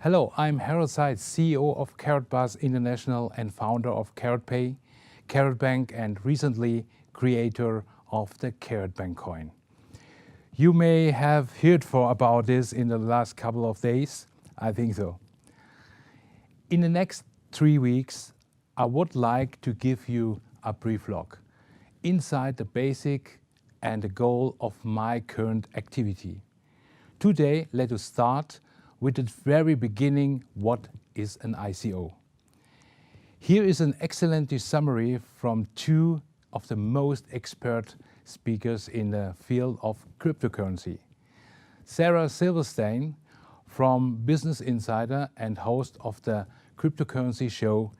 Hello, I'm Harold Seitz, CEO of Karatbars International and founder of KaratPay, Karatbank, and recently creator of the Karatbank coin. You may have heard about this in the last couple of days. I think so. In the next 3 weeks, I would like to give you a brief log inside the basic and the goal of my current activity. Today, let us start with the very beginning. What is an ICO? Here is an excellent summary from two of the most expert speakers in the field of cryptocurrency. Sarah Silverstein from Business Insider and host of the cryptocurrency show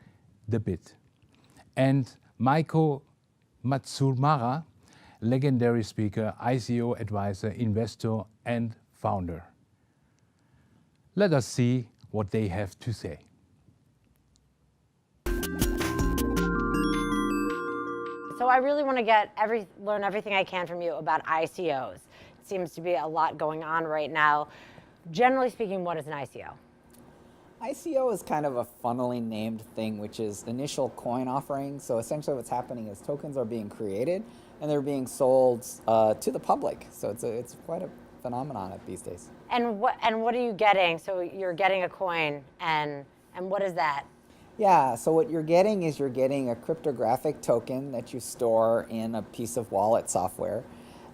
The Bit. And Maiko Matsumara, legendary speaker, ICO advisor, investor and founder. Let us see what they have to say. So I really want to learn everything I can from you about ICOs. It seems to be a lot going on right now. Generally speaking, what is an ICO? ICO is kind of a funnily named thing, which is initial coin offering. So essentially what's happening is tokens are being created and they're being sold to the public. So it's quite a phenomenon these days. And what are you getting? So you're getting a coin, and what is that? Yeah, so what you're getting is a cryptographic token that you store in a piece of wallet software.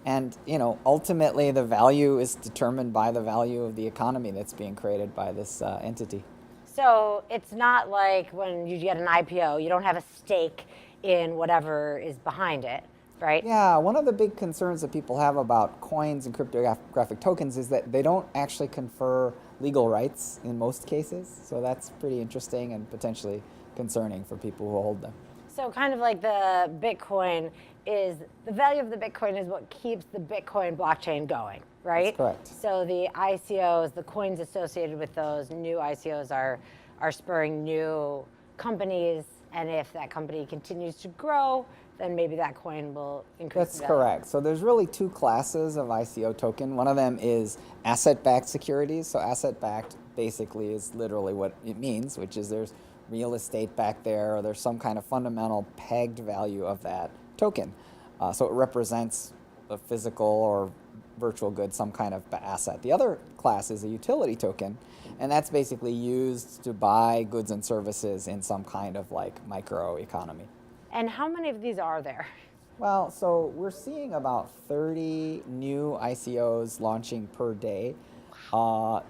And ultimately the value is determined by the value of the economy that's being created by this entity. So it's not like when you get an IPO, you don't have a stake in whatever is behind it, right? Yeah, one of the big concerns that people have about coins and cryptographic tokens is that they don't actually confer legal rights in most cases. So that's pretty interesting and potentially concerning for people who hold them. So kind of like the Bitcoin is, the value of the Bitcoin is what keeps the Bitcoin blockchain going, right? That's correct. So the ICOs, the coins associated with those new ICOs are spurring new companies, and if that company continues to grow, then maybe that coin will increase. That's correct. So there's really two classes of ICO token. One of them is asset-backed securities. So asset-backed basically is literally what it means, which is there's real estate back there, or there's some kind of fundamental pegged value of that token. So it represents a physical or virtual good, some kind of asset. The other class is a utility token, and that's basically used to buy goods and services in some kind of like micro economy. And how many of these are there? Well, so we're seeing about 30 new ICOs launching per day.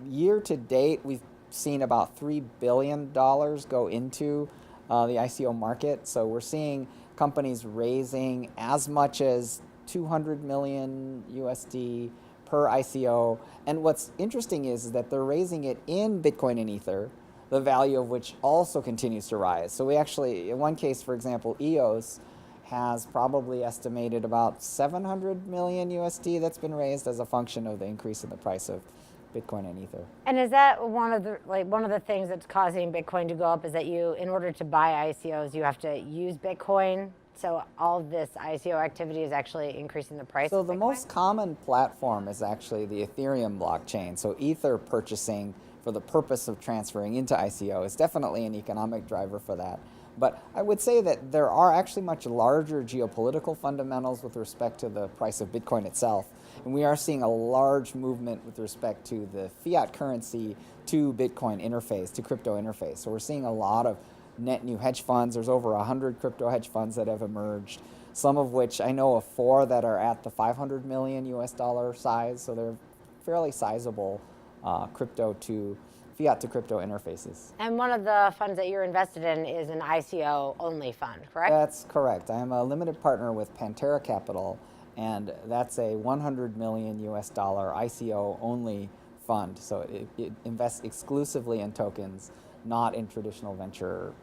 Year to date, we've seen about $3 billion go into the ICO market. So we're seeing companies raising as much as 200 million USD per ICO. And what's interesting is that they're raising it in Bitcoin and Ether, the value of which also continues to rise. So we actually, in one case, for example, EOS has probably estimated about 700 million USD that's been raised as a function of the increase in the price of Bitcoin and Ether. And is that one of the things that's causing Bitcoin to go up is that in order to buy ICOs, you have to use Bitcoin? So all of this ICO activity is actually increasing the price of Bitcoin? So the most common platform is actually the Ethereum blockchain. So Ether purchasing for the purpose of transferring into ICO is definitely an economic driver for that. But I would say that there are actually much larger geopolitical fundamentals with respect to the price of Bitcoin itself. And we are seeing a large movement with respect to the fiat currency to Bitcoin interface, to crypto interface. So we're seeing a lot of net new hedge funds. There's over 100 crypto hedge funds that have emerged, some of which I know of 4 that are at the 500 million US dollar size. So they're fairly sizable crypto to fiat to crypto interfaces. And one of the funds that you're invested in is an ICO only fund, correct? That's correct. I am a limited partner with Pantera Capital, and that's a 100 million US dollar ICO only fund. So it invests exclusively in tokens, not in traditional venture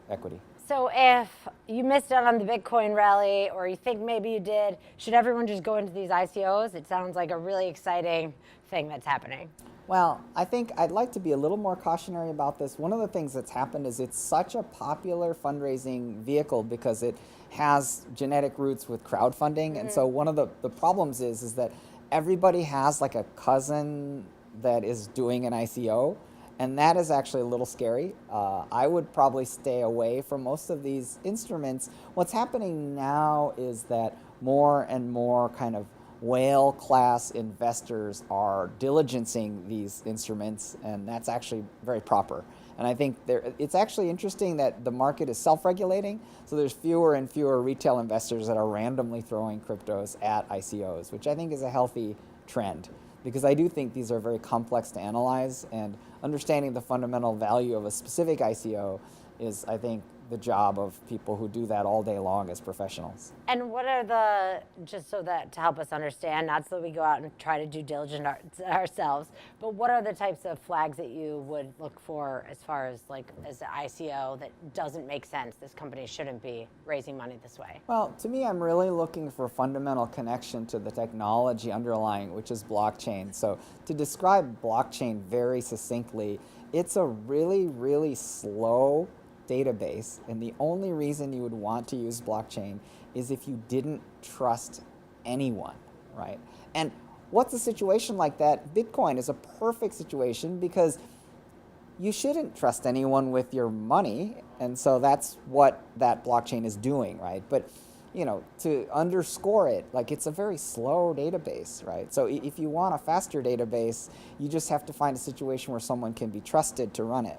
equity. So if you missed out on the Bitcoin rally, or you think maybe you did, should everyone just go into these ICOs? It sounds like a really exciting thing that's happening. Well, I think I'd like to be a little more cautionary about this. One of the things that's happened is it's such a popular fundraising vehicle because it has genetic roots with crowdfunding. And so one of the problems is that everybody has like a cousin that is doing an ICO. And that is actually a little scary. I would probably stay away from most of these instruments. What's happening now is that more and more kind of whale class investors are diligencing these instruments, and that's actually very proper. And I think it's actually interesting that the market is self-regulating, so there's fewer and fewer retail investors that are randomly throwing cryptos at ICOs, which I think is a healthy trend, because I do think these are very complex to analyze, and understanding the fundamental value of a specific ICO is, I think, the job of people who do that all day long as professionals. And what are the, just so that to help us understand, not so that we go out and try to do diligence ourselves, but what are the types of flags that you would look for as far as like as an ICO that doesn't make sense, this company shouldn't be raising money this way? Well, to me, I'm really looking for fundamental connection to the technology underlying, which is blockchain. So to describe blockchain very succinctly, it's a really, really slow database, and the only reason you would want to use blockchain is if you didn't trust anyone, right? And what's a situation like that? Bitcoin is a perfect situation because you shouldn't trust anyone with your money, and so that's what that blockchain is doing, right? But you know, to underscore it, like it's a very slow database, right? So if you want a faster database, you just have to find a situation where someone can be trusted to run it.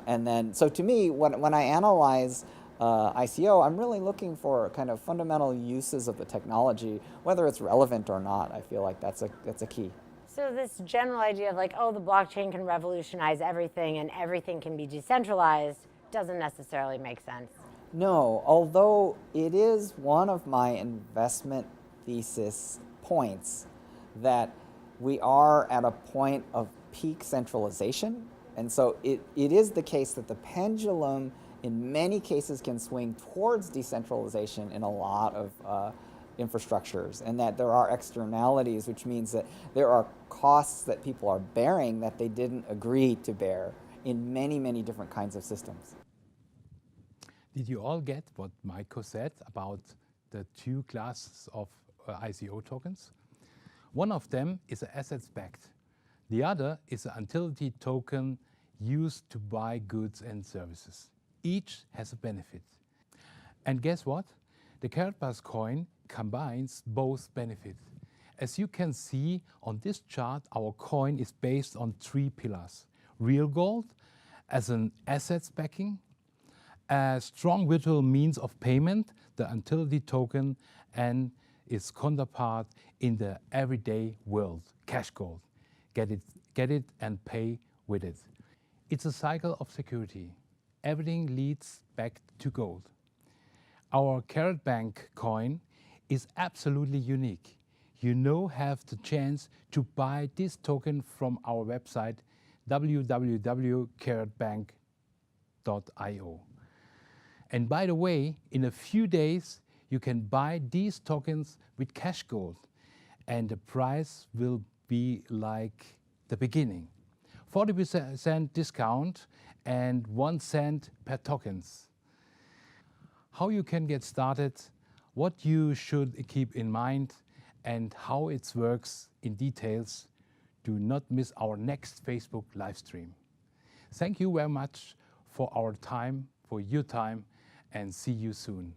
And then, so to me, when I analyze ICO, I'm really looking for kind of fundamental uses of the technology, whether it's relevant or not. I feel like that's a key. So this general idea of like, oh, the blockchain can revolutionize everything and everything can be decentralized doesn't necessarily make sense. No, although it is one of my investment thesis points that we are at a point of peak centralization. And so it is the case that the pendulum in many cases can swing towards decentralization in a lot of infrastructures, and that there are externalities, which means that there are costs that people are bearing that they didn't agree to bear in many, many different kinds of systems. Did you all get what Maiko said about the two classes of ICO tokens? One of them is assets-backed. The other is an utility token used to buy goods and services. Each has a benefit. And guess what? The Karatbars coin combines both benefits. As you can see on this chart, our coin is based on three pillars. Real gold as an assets backing, a strong virtual means of payment, the utility token, and its counterpart in the everyday world, cash gold. Get it and pay with it. It's a cycle of security. Everything leads back to gold. Our Karatbank coin is absolutely unique. You now have the chance to buy this token from our website www.karatbank.io. And by the way, in a few days, you can buy these tokens with cash gold, and the price will be like the beginning. 40% discount and 1 cent per tokens. How you can get started, what you should keep in mind, and how it works in details. Do not miss our next Facebook live stream. Thank you very much for your time, and see you soon.